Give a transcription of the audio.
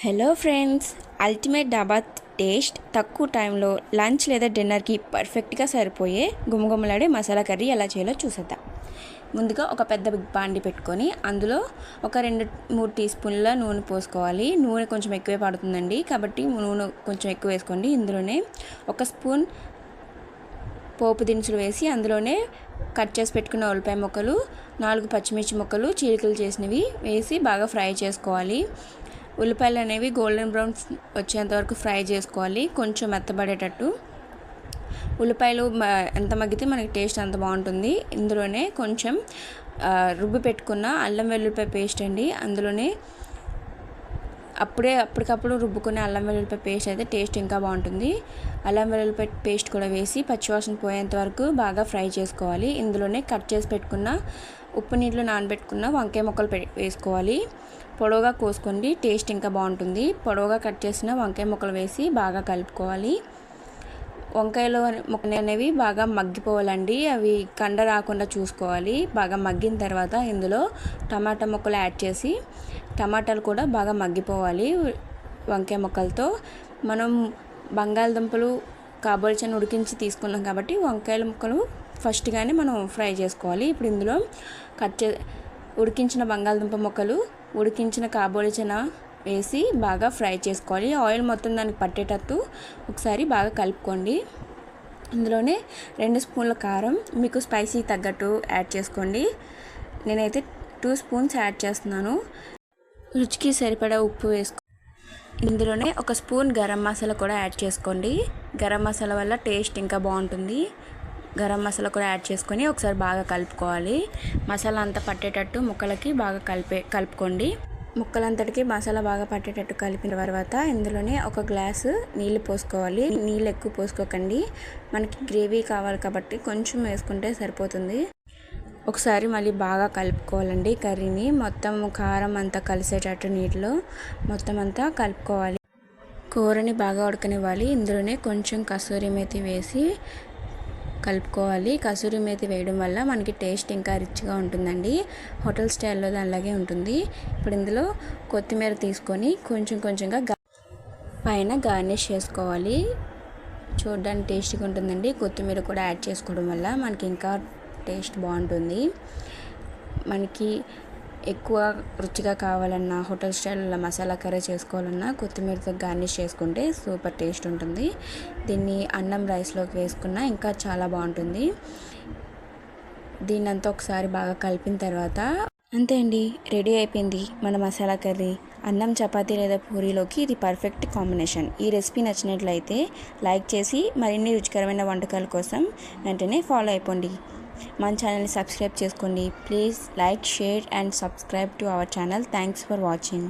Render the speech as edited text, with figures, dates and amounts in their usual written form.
Hello friends, ultimate డాబా taste తక్కువ టైంలో లంచ్ లేదా డిన్నర్కి పర్ఫెక్ట్గా సరిపోయే గుమగుమలాడే మసాలా కర్రీ ఎలా చేయాలో చూసేద్దాం. ముందుగా ఒక పెద్ద బిగ్ బాండి పెట్టుకొని అందులో ఒక 2-3 టీ స్పూన్ల నూనె పోసుకోవాలి. నూనె కొంచెం ఎక్కువే పడుతుందండి, కాబట్టి నూనె కొంచెం ఎక్కువ వేసుకోండి. ఇందులోనే 1 స్పూన్ పోపు దినుసులు వేసి అందులోనే కట్ చేసి పెట్టుకున్న ఉల్లిపాయ ముక్కలు, 4 పచ్చిమిర్చి ముక్కలు చీలికలు చేసినవి వేసి బాగా ఫ్రై చేసుకోవాలి. ఉల్లిపాయలు అనేవి గోల్డెన్ బ్రౌన్ వచ్చేంత వరకు ఫ్రై చేసుకోవాలి, కొంచెం మెత్తబడేటట్టు. ఉల్లిపాయలు ఎంత మగ్గితే మనకి టేస్ట్ అంత బాగుంటుంది. ఇందులోనే కొంచెం రుబ్బి పెట్టుకున్న అల్లం వెల్లుల్లిపాయ పేస్ట్ అండి, అందులోనే అప్పటికప్పుడు రుబ్బుకునే అల్లం వెల్లుల్లిపాయ పేస్ట్ అయితే టేస్ట్ ఇంకా బాగుంటుంది. అల్లం వెల్లుల్లిపాయ పేస్ట్ కూడా వేసి పచ్చివాసన పోయేంత వరకు బాగా ఫ్రై చేసుకోవాలి. ఇందులోనే కట్ చేసి పెట్టుకున్న ఉప్పు నీటిలో నానబెట్టుకున్న వంకాయ ముక్కలు వేసుకోవాలి. పొడవుగా కోసుకోండి, టేస్ట్ ఇంకా బాగుంటుంది. పొడవుగా కట్ చేసిన వంకాయ ముక్కలు వేసి బాగా కలుపుకోవాలి. వంకాయలు ముక్కలు అనేవి బాగా మగ్గిపోవాలండి, అవి కండ రాకుండా చూసుకోవాలి. బాగా మగ్గిన తర్వాత ఇందులో టమాటా ముక్కలు యాడ్ చేసి టమాటాలు కూడా బాగా మగ్గిపోవాలి. వంకాయ ముక్కలతో మనం బంగాళదుంపలు కాబోల్చని ఉడికించి తీసుకున్నాం కాబట్టి వంకాయల ముక్కలు ఫస్ట్గానే మనం ఫ్రై చేసుకోవాలి. ఇప్పుడు ఇందులో ఉడికించిన బంగాళదుంప ముక్కలు, ఉడికించిన కాబోల్చిన వేసి బాగా ఫ్రై చేసుకోవాలి. ఆయిల్ మొత్తం దానికి పట్టేటట్టు ఒకసారి బాగా కలుపుకోండి. ఇందులోనే 2 స్పూన్ల కారం, మీకు స్పైసీ తగ్గట్టు యాడ్ చేసుకోండి. నేనైతే 2 స్పూన్స్ యాడ్ చేస్తున్నాను. రుచికి సరిపడా ఉప్పు వేసుకో. ఇందులోనే 1 స్పూన్ గరం మసాలా కూడా యాడ్ చేసుకోండి. గరం మసాలా వల్ల టేస్ట్ ఇంకా బాగుంటుంది. గరం మసాలా కూడా యాడ్ చేసుకొని ఒకసారి బాగా కలుపుకోవాలి. మసాలా అంతా పట్టేటట్టు ముక్కలకి బాగా కలుపుకోండి. ముక్కలంతటికి మసాలా బాగా పట్టేటట్టు కలిపిన తర్వాత ఇందులోనే 1 గ్లాసు నీళ్ళు పోసుకోవాలి. నీళ్ళు ఎక్కువ పోసుకోకండి, మనకి గ్రేవీ కావాలి కాబట్టి కొంచెం వేసుకుంటే సరిపోతుంది. ఒకసారి మళ్ళీ బాగా కలుపుకోవాలండి. కర్రీని మొత్తం కారం అంతా కలిసేటట్టు నీటిలో మొత్తం అంతా కలుపుకోవాలి. కూరని బాగా ఉడకనివ్వాలి. ఇందులోనే కొంచెం కసూరి మేతి వేసి కలుపుకోవాలి. కసూరి మేతి వేయడం వల్ల మనకి టేస్ట్ ఇంకా రిచ్గా ఉంటుందండి. హోటల్ స్టైల్లో అలాగే ఉంటుంది. ఇప్పుడు ఇందులో కొత్తిమీర తీసుకొని కొంచెంగా పైన గార్నిష్ చేసుకోవాలి. చూడడానికి టేస్ట్గా ఉంటుందండి. కొత్తిమీర కూడా యాడ్ చేసుకోవడం వల్ల మనకి ఇంకా టేస్ట్ బాగుంటుంది. మనకి ఎక్కువ రుచిగా కావాలన్నా, హోటల్ స్టైల్లో మసాలా కర్రీ చేసుకోవాలన్నా కొత్తిమీరతో గార్నిష్ చేసుకుంటే సూపర్ టేస్ట్ ఉంటుంది. దీన్ని అన్నం రైస్లోకి వేసుకున్నా ఇంకా చాలా బాగుంటుంది. దీన్నంతా ఒకసారి బాగా కలిపిన తర్వాత అంతే అండి, రెడీ అయిపోయింది మన మసాలా కర్రీ. అన్నం, చపాతీ లేదా పూరీలోకి ఇది పర్ఫెక్ట్ కాంబినేషన్. ఈ రెసిపీ నచ్చినట్లయితే లైక్ చేసి మరిన్ని రుచికరమైన వంటకాల కోసం వెంటనే ఫాలో అయిపోండి. మన ఛానల్ని సబ్స్క్రైబ్ చేసుకోండి. Please like, share and subscribe to our channel. Thanks for watching.